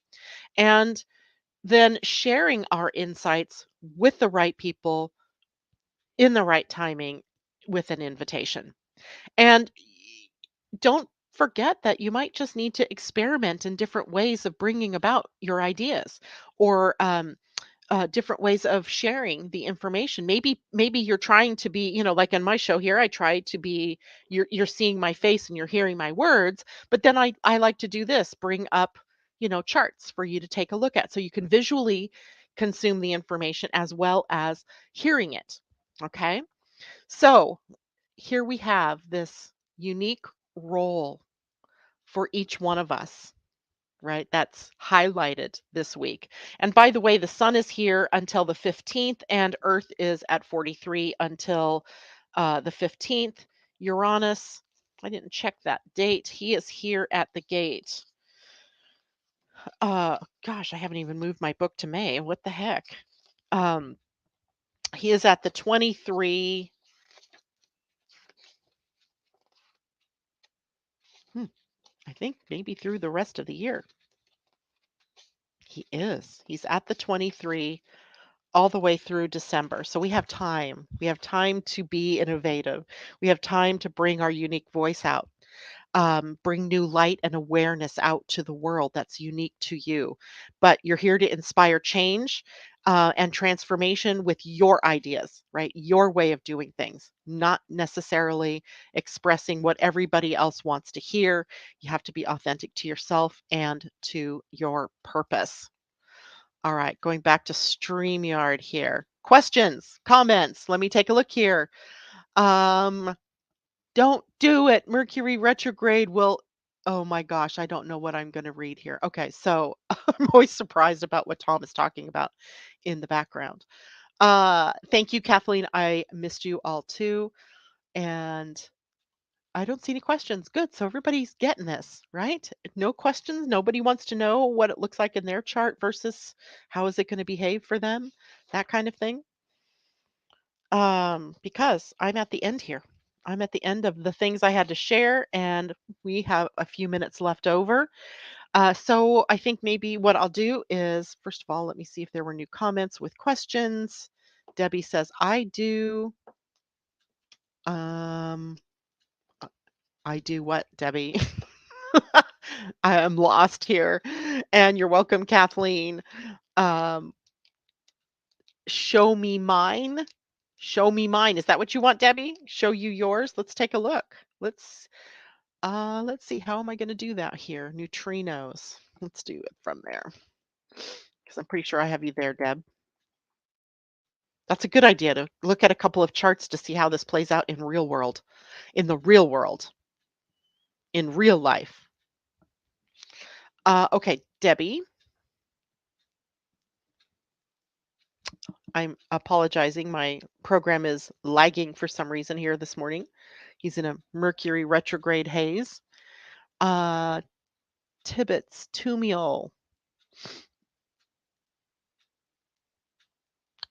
and then sharing our insights with the right people in the right timing with an invitation. And don't forget that you might just need to experiment in different ways of bringing about your ideas, or different ways of sharing the information. Maybe you're trying to be, like in my show here, I try to be, you're seeing my face and you're hearing my words, but then I like to do this, bring up, charts for you to take a look at so you can visually consume the information as well as hearing it. Okay? So, here we have this unique role for each one of us, right? That's highlighted this week. And by the way, the sun is here until the 15th, and Earth is at 43 until the 15th. Uranus, I didn't check that date. He is here at the gate. Gosh, I haven't even moved my book to May. What the heck? Um, he is at the 23. Hmm, I think maybe through the rest of the year. He is. He's at the 23 all the way through December. So we have time. We have time to be innovative. We have time to bring our unique voice out, bring new light and awareness out to the world that's unique to you. But you're here to inspire change and transformation with your ideas, right? Your way of doing things, not necessarily expressing what everybody else wants to hear. You have to be authentic to yourself and to your purpose. All right, going back to StreamYard here. Questions, comments. Let me take a look here. Um, don't do it. Mercury retrograde will. Oh my gosh, I don't know what I'm going to read here. Okay, so I'm always surprised about what Tom is talking about in the background. Thank you, Kathleen. I missed you all too. And I don't see any questions. Good. So everybody's getting this, right? No questions. Nobody wants to know what it looks like in their chart versus how is it going to behave for them, that kind of thing. Because I'm at the end here. I'm at the end of the things I had to share, and we have a few minutes left over. So I think maybe what I'll do is, first of all, let me see if there were new comments with questions. Debbie says, I do. Um, I do what, Debbie? I am lost here. And you're welcome, Kathleen. Um, show me mine. Show me mine. Is that what you want, Debbie? Show you yours? Let's take a look. Let's see. How am I going to do that here? Neutrinos. Let's do it from there. Because I'm pretty sure I have you there, Deb. That's a good idea to look at a couple of charts to see how this plays out in real world, in the real world, in real life. Okay, Debbie. I'm apologizing. My program is lagging for some reason here this morning. He's in a Mercury retrograde haze. Uh, Tibbets, Tumiel.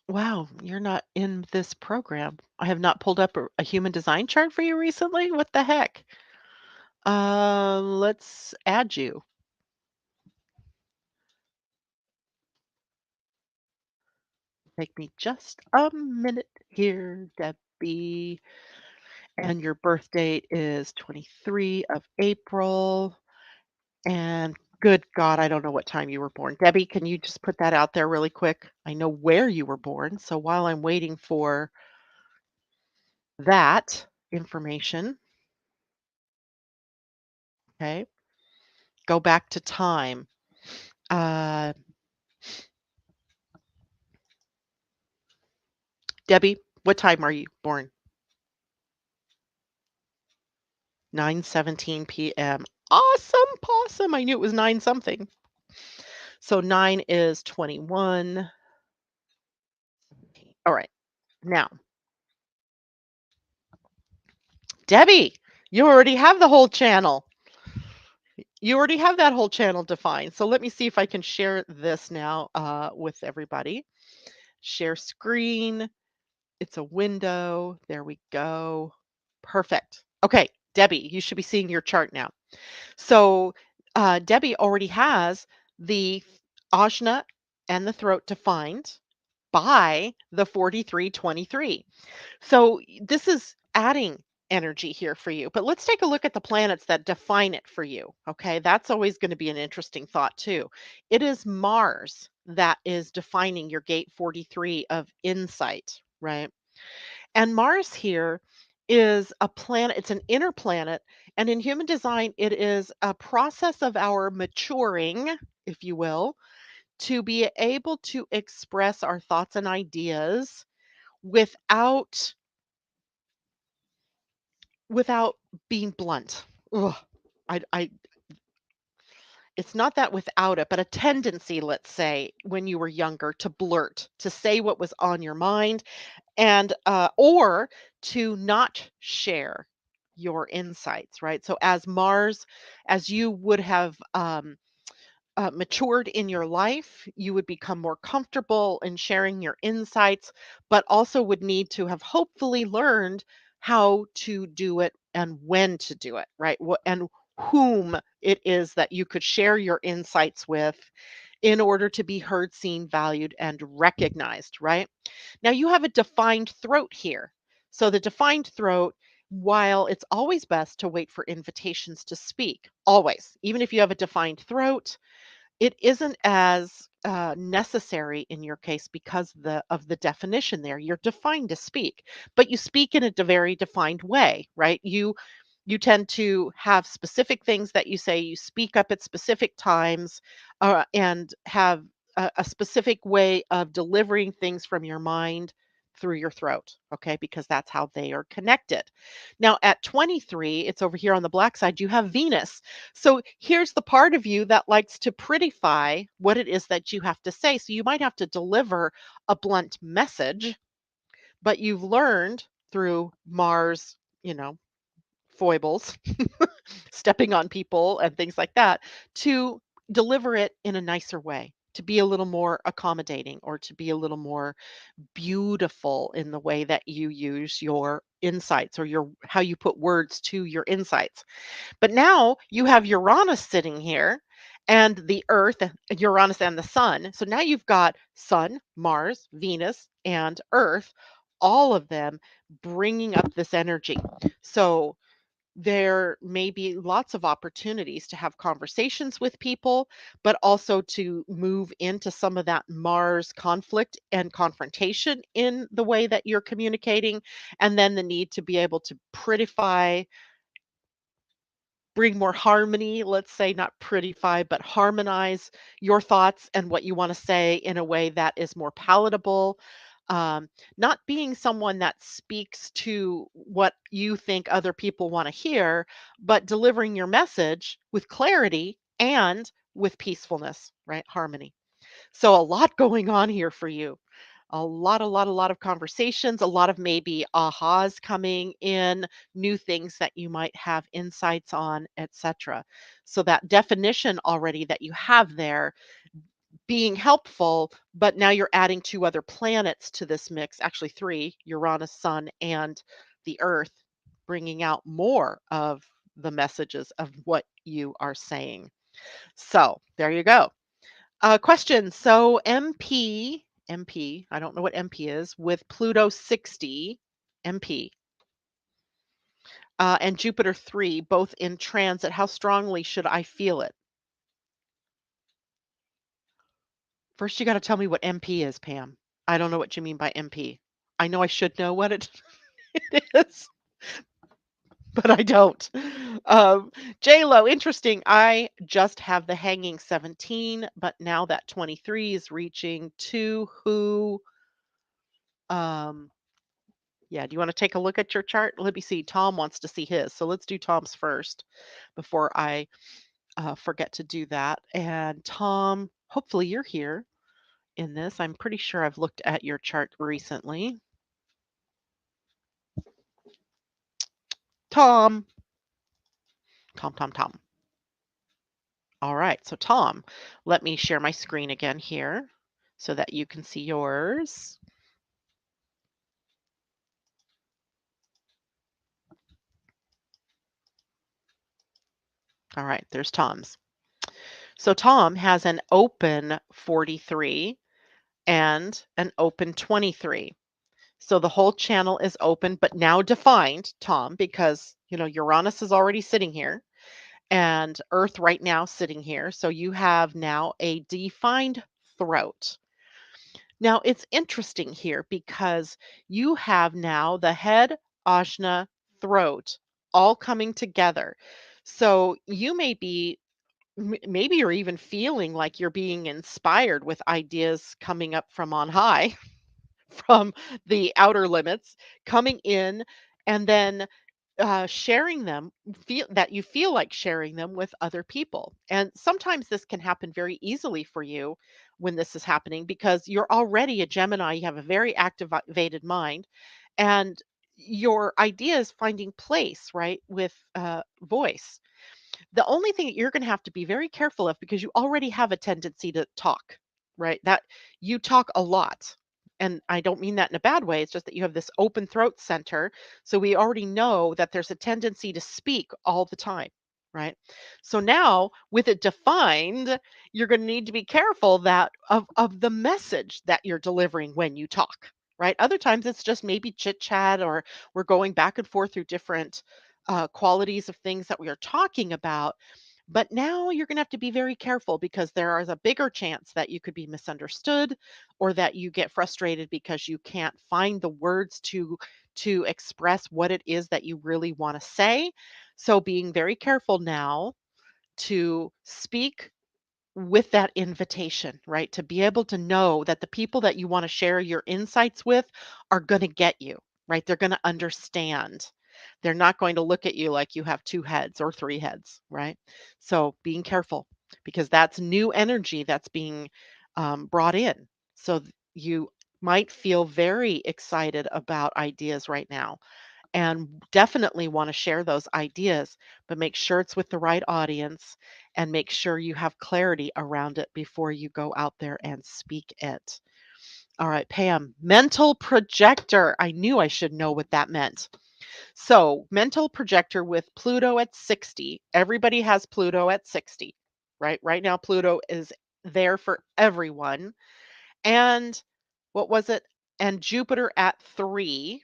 Wow, you're not in this program. I have not pulled up a human design chart for you recently. What the heck? Let's add you. Take me just a minute here, Debbie. And your birth date is 23 of April. And good God, I don't know what time you were born. Debbie, can you just put that out there really quick? I know where you were born. So while I'm waiting for that information, okay, go back to time. Uh, Debbie, what time are you born? 9:17 p.m. Awesome possum. I knew it was 9 something. So 9 is 21. All right. Now, Debbie, you already have the whole channel. You already have that whole channel defined. So let me see if I can share this now with everybody. Share screen. It's a window. There we go. Perfect. Okay, Debbie, you should be seeing your chart now. So Debbie already has the ajna and the throat defined by the 4323. So this is adding energy here for you. But let's take a look at the planets that define it for you. Okay, that's always going to be an interesting thought too. It is Mars that is defining your gate 43 of insight, right? And Mars here is a planet, it's an inner planet. And in human design, it is a process of our maturing, if you will, to be able to express our thoughts and ideas without without being blunt. Ugh. I it's not that without it, but a tendency, let's say, when you were younger to blurt, to say what was on your mind and or to not share your insights, right? So as Mars, as you would have matured in your life, you would become more comfortable in sharing your insights, but also would need to have hopefully learned how to do it and when to do it, right? And whom it is that you could share your insights with in order to be heard, seen, valued, and recognized, right? Now you have a defined throat here. So the defined throat, while it's always best to wait for invitations to speak, always, even if you have a defined throat, it isn't as, necessary in your case because of the definition there. You're defined to speak, but you speak in a very defined way, right? You tend to have specific things that you say, you speak up at specific times, and have a specific way of delivering things from your mind through your throat, okay? Because that's how they are connected. Now at 23, it's over here on the black side, you have Venus. So here's the part of you that likes to prettify what it is that you have to say. So you might have to deliver a blunt message, but you've learned through Mars, you know, foibles, stepping on people and things like that, to deliver it in a nicer way, to be a little more accommodating or to be a little more beautiful in the way that you use your insights or your how you put words to your insights. But now you have Uranus sitting here and the Earth, Uranus and the Sun. So now you've got Sun, Mars, Venus, and Earth, all of them bringing up this energy. So there may be lots of opportunities to have conversations with people, but also to move into some of that Mars conflict and confrontation in the way that you're communicating. And then the need to be able to prettify, bring more harmony, let's say, not prettify, but harmonize your thoughts and what you want to say in a way that is more palatable. Not being someone that speaks to what you think other people want to hear, but delivering your message with clarity and with peacefulness, right? Harmony. So, a lot going on here for you. A lot of conversations, a lot of maybe ahas coming in, new things that you might have insights on, etc. So that definition already that you have there being helpful, but now you're adding 2 other planets to this mix, actually 3, Uranus, Sun, and the Earth, bringing out more of the messages of what you are saying. So, there you go. Question. So MP, I don't know what MP is, with Pluto 60, MP, and Jupiter 3, both in transit, how strongly should I feel it? First, you got to tell me what MP is, Pam. I don't know what you mean by MP. I know I should know what it, it is, but I don't. Um, J Lo, interesting. I just have the hanging 17, but now that 23 is reaching to who? Um, Yeah, do you wanna take a look at your chart? Let me see, Tom wants to see his, so let's do Tom's first before I, forget to do that, and Tom, hopefully you're here in this. I'm pretty sure I've looked at your chart recently. Tom. Tom, Tom, Tom. Alright, so Tom, let me share my screen again here so that you can see yours. Alright, there's Tom's. So Tom has an open 43 and an open 23. So the whole channel is open, but now defined, Tom, because Uranus is already sitting here and Earth right now sitting here. So you have now a defined throat. Now it's interesting here because you have now the head, ajna, throat all coming together. So you may be, maybe you're even feeling like you're being inspired with ideas coming up from on high from the outer limits coming in and then sharing them, feel that you feel like sharing them with other people. And sometimes this can happen very easily for you when this is happening because you're already a Gemini, you have a very activated mind, and your idea is finding place, right, with voice. The only thing that you're gonna have to be very careful of, because you already have a tendency to talk, right? That you talk a lot. And I don't mean that in a bad way. It's just that you have this open throat center. So we already know that there's a tendency to speak all the time, right? So now with it defined, you're going to need to be careful that of the message that you're delivering when you talk, right? Other times it's just maybe chit chat, or we're going back and forth through different qualities of things that we are talking about. But now you're going to have to be very careful because there is a bigger chance that you could be misunderstood, or that you get frustrated because you can't find the words to express what it is that you really want to say. So being very careful now to speak with that invitation, right? To be able to know that the people that you want to share your insights with are going to get you, right? They're going to understand. They're not going to look at you like you have two heads or three heads, right? So being careful, because that's new energy that's being brought in. So you might feel very excited about ideas right now and definitely want to share those ideas, but make sure it's with the right audience and make sure you have clarity around it before you go out there and speak it. All right, Pam, mental projector. I knew I should know what that meant. So, mental projector with Pluto at 60. Everybody has Pluto at 60, right? Right now, Pluto is there for everyone. And what was it? And Jupiter at 3,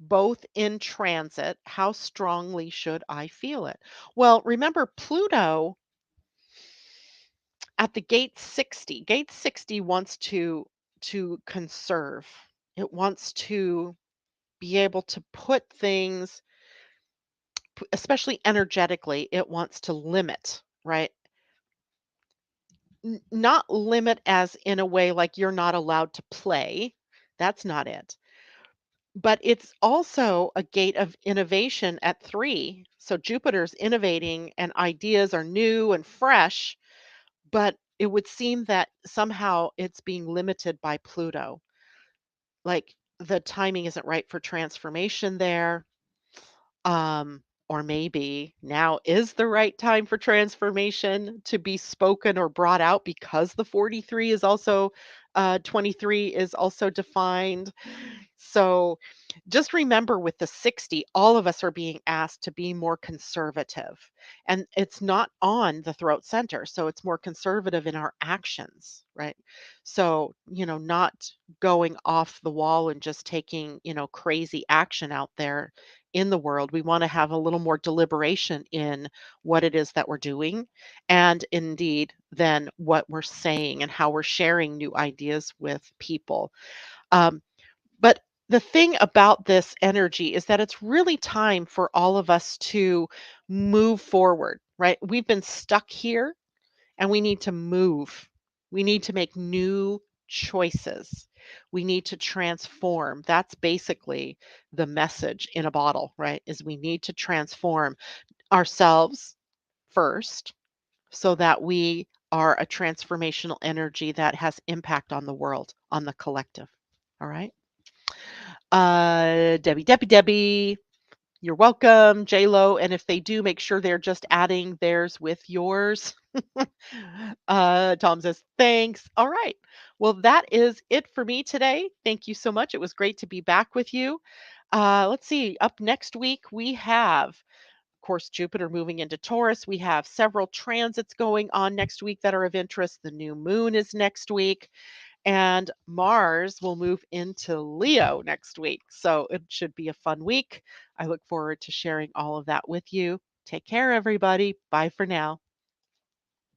both in transit. How strongly should I feel it? Well, remember Pluto at the gate 60. Gate 60 wants to conserve. It wants to be able to put things, especially energetically, it wants to limit, right? Not limit as in a way like you're not allowed to play. That's not it. But it's also a gate of innovation at 3. So Jupiter's innovating and ideas are new and fresh, but it would seem that somehow it's being limited by Pluto. Like the timing isn't right for transformation there. Or maybe now is the right time for transformation to be spoken or brought out because the 43 is also 23 is also defined. So just remember with the 60, all of us are being asked to be more conservative. And it's not on the throat center. So it's more conservative in our actions, right? So, not going off the wall and just taking, crazy action out there in the world. We want to have a little more deliberation in what it is that we're doing and indeed then what we're saying and how we're sharing new ideas with people. Um, but the thing about this energy is that it's really time for all of us to move forward, right? We've been stuck here and we need to move. We need to make new choices. We need to transform. That's basically the message in a bottle, right? Is we need to transform ourselves first so that we are a transformational energy that has impact on the world, on the collective. All right. Debbie, you're welcome. J-Lo, and if they do, make sure they're just adding theirs with yours. Tom says, thanks. All right. Well, that is it for me today. Thank you so much. It was great to be back with you. Let's see. Up next week, we have, of course, Jupiter moving into Taurus. We have several transits going on next week that are of interest. The new moon is next week. And Mars will move into Leo next week. So it should be a fun week. I look forward to sharing all of that with you. Take care, everybody. Bye for now.